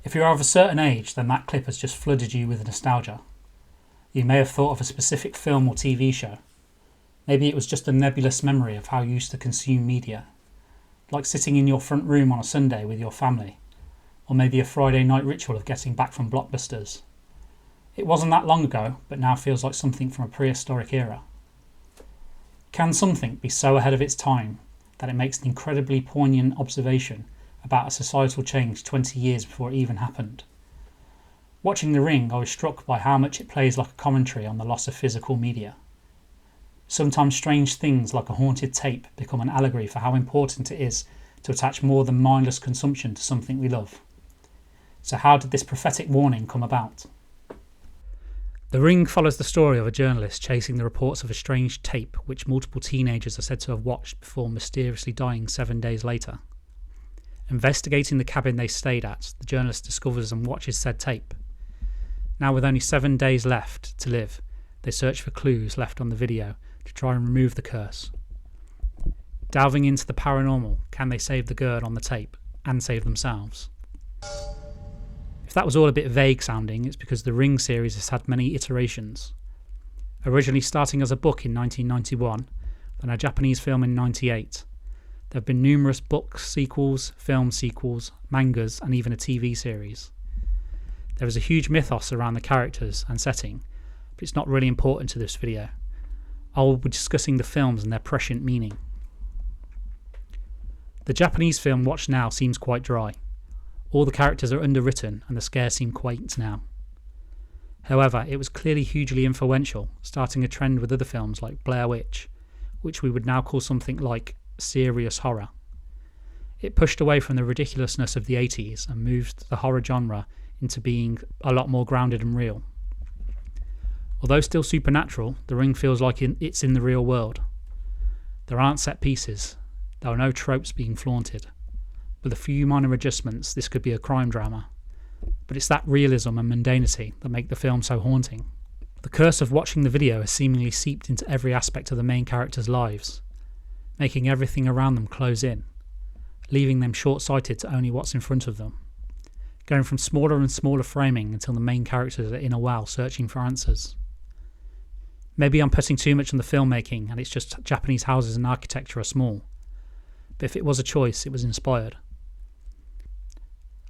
If you're of a certain age, then that clip has just flooded you with nostalgia. You may have thought of a specific film or TV show. Maybe it was just a nebulous memory of how you used to consume media, like sitting in your front room on a Sunday with your family, or maybe a Friday night ritual of getting back from blockbusters. It wasn't that long ago, but now feels like something from a prehistoric era. Can something be so ahead of its time that it makes an incredibly poignant observation about a societal change 20 years before it even happened? Watching The Ring, I was struck by how much it plays like a commentary on the loss of physical media. Sometimes strange things like a haunted tape become an allegory for how important it is to attach more than mindless consumption to something we love. So how did this prophetic warning come about? The Ring follows the story of a journalist chasing the reports of a strange tape which multiple teenagers are said to have watched before mysteriously dying 7 days later. Investigating the cabin they stayed at, the journalist discovers and watches said tape. Now with only 7 days left to live, they search for clues left on the video to try and remove the curse. Delving into the paranormal, can they save the girl on the tape and save themselves? If that was all a bit vague sounding, it's because the Ring series has had many iterations. Originally starting as a book in 1991, then a Japanese film in 1998. There have been numerous book sequels, film sequels, mangas, and even a TV series. There is a huge mythos around the characters and setting, but it's not really important to this video. I will be discussing the films and their prescient meaning. The Japanese film watched now seems quite dry. All the characters are underwritten and the scares seem quaint now. However, it was clearly hugely influential, starting a trend with other films like Blair Witch, which we would now call something like serious horror. It pushed away from the ridiculousness of the 80s and moved the horror genre into being a lot more grounded and real. Although still supernatural, The Ring feels like it's in the real world. There aren't set pieces, there are no tropes being flaunted. With a few minor adjustments, this could be a crime drama. But it's that realism and mundanity that make the film so haunting. The curse of watching the video has seemingly seeped into every aspect of the main characters' lives, making everything around them close in, leaving them short-sighted to only what's in front of them, going from smaller and smaller framing until the main characters are in a well searching for answers. Maybe I'm putting too much on the filmmaking and it's just Japanese houses and architecture are small, but if it was a choice, it was inspired.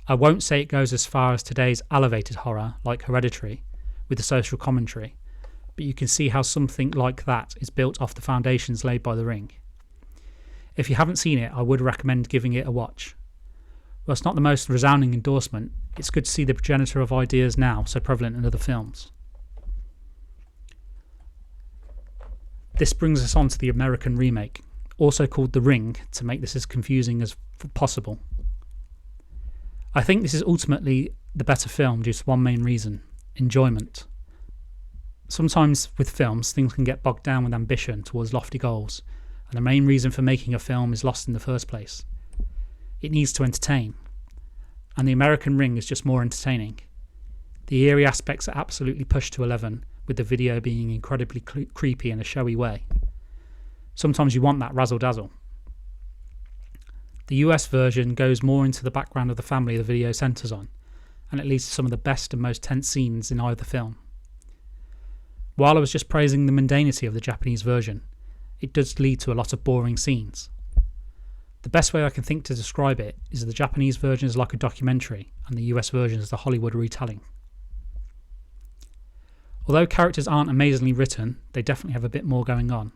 I won't say it goes as far as today's elevated horror like Hereditary with the social commentary, but you can see how something like that is built off the foundations laid by The Ring. If you haven't seen it, I would recommend giving it a watch. While it's not the most resounding endorsement, it's good to see the progenitor of ideas now so prevalent in other films. This brings us on to the American remake, also called The Ring to make this as confusing as possible. I think this is ultimately the better film due to one main reason: enjoyment. Sometimes with films, things can get bogged down with ambition towards lofty goals, and the main reason for making a film is lost in the first place. It needs to entertain, and the American Ring is just more entertaining. The eerie aspects are absolutely pushed to 11, with the video being incredibly creepy in a showy way. Sometimes you want that razzle-dazzle. The US version goes more into the background of the family the video centres on, and it leads to some of the best and most tense scenes in either film. While I was just praising the mundanity of the Japanese version, it does lead to a lot of boring scenes. The best way I can think to describe it is the Japanese version is like a documentary, and the US version is the Hollywood retelling. Although characters aren't amazingly written, they definitely have a bit more going on.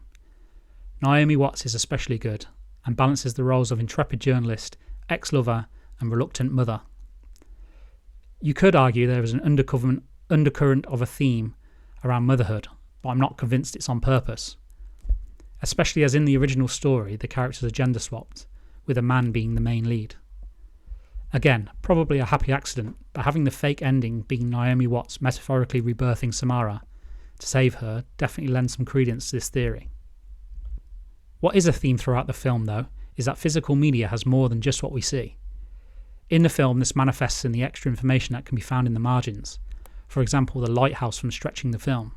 Naomi Watts is especially good, and balances the roles of intrepid journalist, ex-lover, and reluctant mother. You could argue there is an undercurrent of a theme around motherhood, but I'm not convinced it's on purpose. Especially as in the original story, the characters are gender swapped, with a man being the main lead. Again, probably a happy accident, but having the fake ending being Naomi Watts metaphorically rebirthing Samara to save her definitely lends some credence to this theory. What is a theme throughout the film, though, is that physical media has more than just what we see. In the film, this manifests in the extra information that can be found in the margins, for example the lighthouse from stretching the film.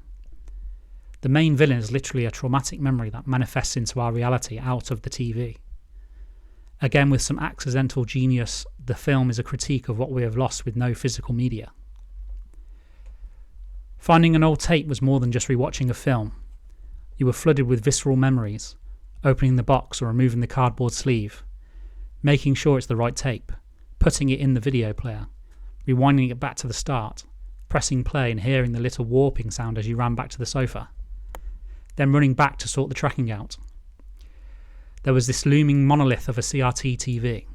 The main villain is literally a traumatic memory that manifests into our reality out of the TV. Again, with some accidental genius, the film is a critique of what we have lost with no physical media. Finding an old tape was more than just rewatching a film. You were flooded with visceral memories, opening the box or removing the cardboard sleeve, making sure it's the right tape, putting it in the video player, rewinding it back to the start, pressing play and hearing the little warping sound as you ran back to the sofa, then running back to sort the tracking out. There was this looming monolith of a CRT TV,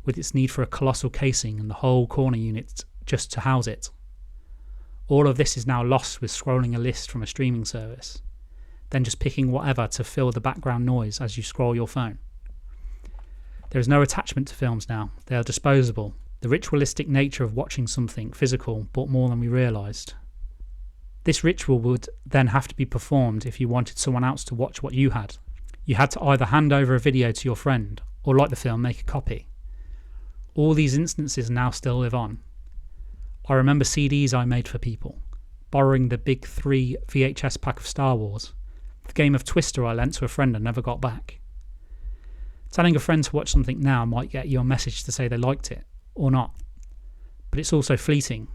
with its need for a colossal casing and the whole corner unit just to house it. All of this is now lost with scrolling a list from a streaming service, then just picking whatever to fill the background noise as you scroll your phone. There is no attachment to films now, they are disposable. The ritualistic nature of watching something physical bought more than we realised. This ritual would then have to be performed if you wanted someone else to watch what you had. You had to either hand over a video to your friend or, like the film, make a copy. All these instances now still live on. I remember CDs I made for people, borrowing the big 3 VHS pack of Star Wars, the game of Twister I lent to a friend and never got back. Telling a friend to watch something now might get you a message to say they liked it, or not. But it's also fleeting.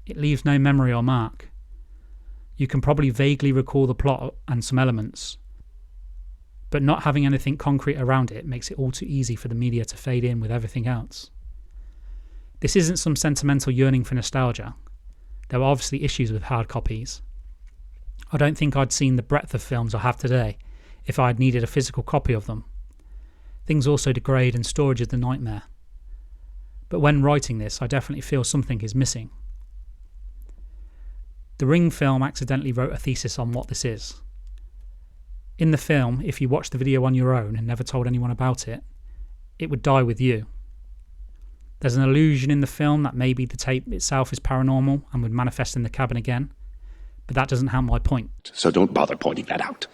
It leaves no memory or mark. You can probably vaguely recall the plot and some elements, but not having anything concrete around it makes it all too easy for the media to fade in with everything else. This isn't some sentimental yearning for nostalgia. There are obviously issues with hard copies. I don't think I'd seen the breadth of films I have today if I had needed a physical copy of them. Things also degrade and storage is the nightmare. But when writing this, I definitely feel something is missing. The Ring film accidentally wrote a thesis on what this is. In the film, if you watched the video on your own and never told anyone about it, it would die with you. There's an illusion in the film that maybe the tape itself is paranormal and would manifest in the cabin again, but that doesn't help my point. So don't bother pointing that out.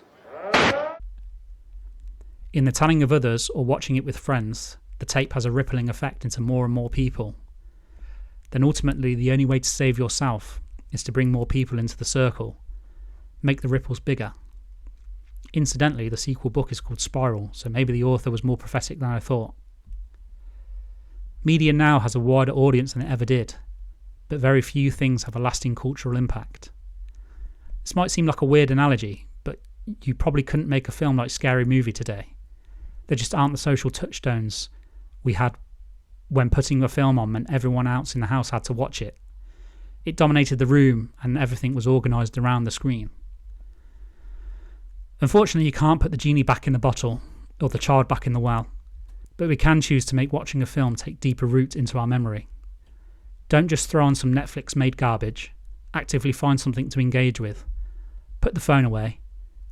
In the telling of others or watching it with friends, the tape has a rippling effect into more and more people. Then ultimately the only way to save yourself is to bring more people into the circle, make the ripples bigger. Incidentally, the sequel book is called Spiral, so maybe the author was more prophetic than I thought. Media now has a wider audience than it ever did, but very few things have a lasting cultural impact. This might seem like a weird analogy, but you probably couldn't make a film like Scary Movie today. There just aren't the social touchstones we had when putting a film on meant everyone else in the house had to watch it. It dominated the room and everything was organised around the screen. Unfortunately, you can't put the genie back in the bottle or the child back in the well, but we can choose to make watching a film take deeper root into our memory. Don't just throw on some Netflix-made garbage, actively find something to engage with, put the phone away,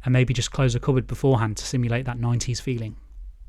and maybe just close a cupboard beforehand to simulate that 90s feeling.